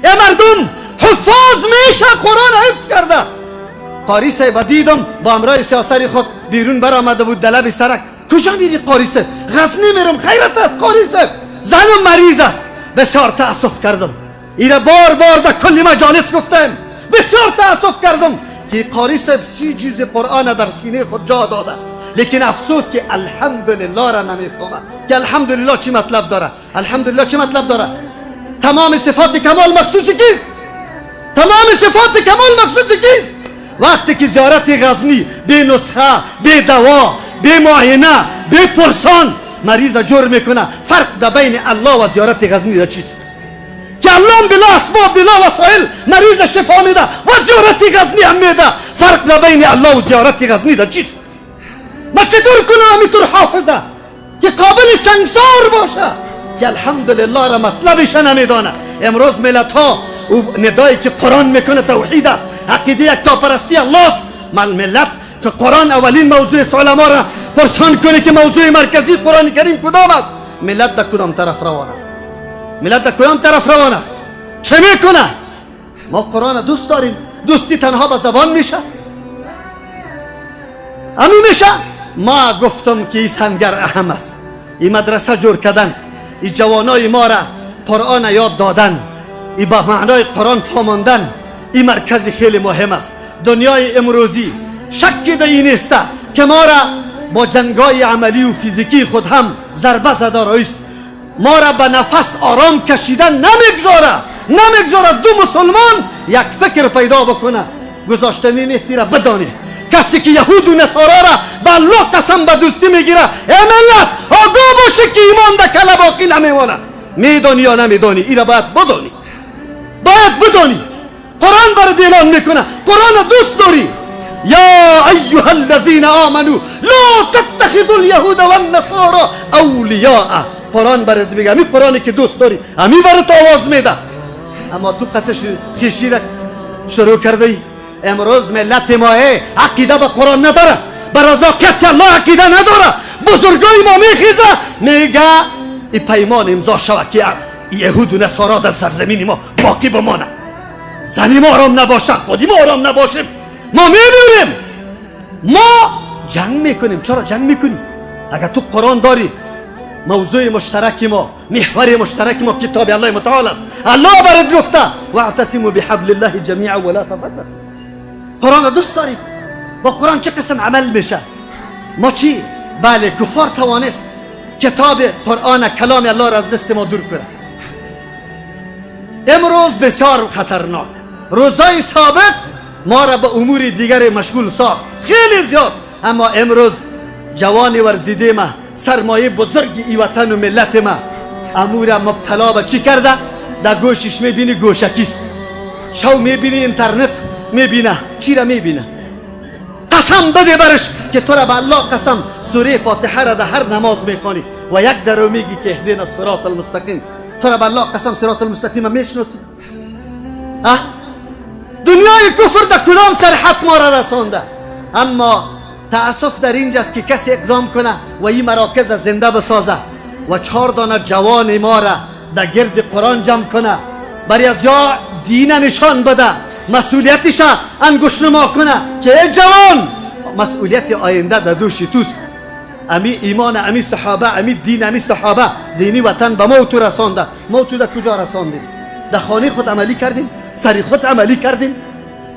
ای مردم، حفاظ میشه قرآن حفظ کرده. قاری صاحب دیدم با امرای سیاسری خود بیرون برآمده بود دلب سرک. کجا میری قاری صاحب؟ غزنی میرم. خیرت است قاری صاحب، زنم مریض است. بسیار تأسف کردم. ایره بار بار در کلی مجالس گفتم. بسیار تأسف کردم که قاری صاحب 30 جیز قرآن در سینه خود جا داده، لیکن افسوس که الحمدلله را نمیفهمه. که الحمدلله چی مطلب داره؟ الحمدلله چی مطلب داره؟ تمام صفات کمال مخصوص کیست؟ تمام صفات کمال مخصوص کیست؟ وقتی که زیارت غزنی بی نسخه، بی دوا، بی معاینه، بی پرسان مریض جور میکنه، فرق در بین الله و زیارت غزنی در چیست؟ که الله بلا اسباب بلا وسایل مریض شفا میده و زیارت غزنی هم میده. فرق در بین الله و زیارت غزنی در چیست؟ ما چطور کنم همینطور حافظه که قابل سنگسار باشه که الحمدلله را مطلبش نمیدانه؟ امروز ملت ها ندایی که قرآن میکنه توحید است، عقیده یکتاپرستی الله است. ملت که قرآن اولین موضوع است، علما را پرسان کنه که موضوع مرکزی قرآن کریم کدام است؟ ملت در کدام طرف روان است؟ ملت در کدام طرف روان است؟ چه میکنه؟ ما قرآن دوست داریم. دوستی تنها به زبان میشه؟ همین میشه؟ ما گفتم که این سنگر اهم است. این مدرسه جور کردن، این جوانای ما را قرآن یاد دادن، این با معنای قرآن فهماندن، این مرکز خیلی مهم است. دنیای امروزی شکی در این نیست که ما را با جنگای عملی و فیزیکی خود هم ضربه زده است. ما را به نفس آرام کشیدن نمیگذاره. دو مسلمان یک فکر پیدا بکنه، گذاشتنی نیستی را بدانی. کسی که یهود و نصارا را به الله قسم به دوستی میگیره، ای ملت آگاه باشه که ایمان در کله باقی نمیمانه. میدانی یا نمیدانی؟ این را باید بدانی. قرآن برات اعلان میکنه، قرآن دوست داری. یا ایها الذین آمنوا لا تتخذوا اليهود والنصارى اولیاء. قرآن برات میگه، همین قرآنی که دوست داری همین برات آواز میده. اما تو قطعش خیشی را شروع کرده ای. امروز ملت ما عقیده به قرآن نداره، به رضاکت الله عقیده نداره. بزرگای ما میخیزه میگه این پیمان امضا شود که یهود و نصارا در سرزمین ما باقی بمانه. زنی ما آرام نباشه، خودی ما آرام نباشیم. ما میمیریم. ما جنگ میکنیم. چرا جنگ میکنیم؟ اگر تو قرآن داری، موضوع مشترک ما، محور مشترک ما کتاب الله متعال است. الله برات گفته واعتصموا بحبل الله جمیعا ولا تفرقوا. قرآن دوست داریم. با قرآن چه قسم عمل میشه؟ ما چی؟ بله، کفار توانست کتاب قرآن کلام الله را از دست ما دور کنه. امروز بسیار خطرناک. روزای سابق ما را به امور دیگر مشغول ساخت، خیلی زیاد. اما امروز جوان ورزیده ما، سرمایه بزرگی ای وطن و ملت ما، امور مبتلا به چی کرده؟ در گوشش میبینی گوشکیست، شو میبینی اینترنت میبینه. چی را میبینه؟ قسم بده برش که تو را به الله قسم سوره فاتحه را در هر نماز میخوانی و یک درو میگی که اهدنا الصراط المستقیم. تو را به الله قسم صراط المستقیم میشناسی؟ دنیای کفر در کدام سرحد ما را رسانده. اما تأسف در اینجاست که کسی اقدام کنه و این مراکز زنده بسازه و 4 دانه جوان ما را در گرد قرآن جمع کنه، برای از یا دین نشان بده، مسئولیتش انگشتنما کنه که ای جوان، مسئولیت آینده در دوش توست. امی ایمان، امی صحابه، امی دین، امی صحابه دینی وطن به ما تو رسانده. ما تو در کجا رساندیم؟ در خانه خود عملی کردیم؟ سری خود عملی کردیم؟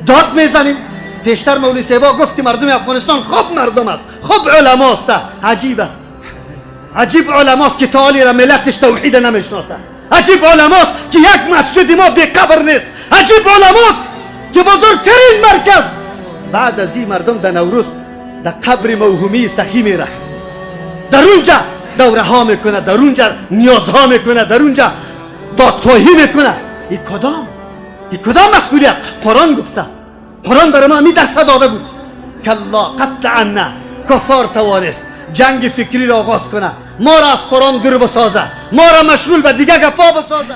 داد میزنیم؟ پیشتر مولوی صاحبا گفتی مردم افغانستان خوب مردم است، خوب علماست. عجیب است، عجیب علماست که تعالی را ملتش توحید نمیشناسه. عجیب علماست که یک مسجد ما بی قبر نیست. عجیب علماست که بزرگترین مرکز بعد از این مردم در نوروز در قبر موهومی سخی میره، در اونجا دوره ها میکنه، در اونجا نیازها میکنه، در اونجا دادخواهی میکنه. این کدام مسئولیت؟ قرآن گفته، قرآن برای ما می درس داده بود. کلا قطعا کفار توانست جنگ فکری را آغاز کنه، ما را از قرآن دور بسازه، ما را مشغول به دیگه گپا بسازه.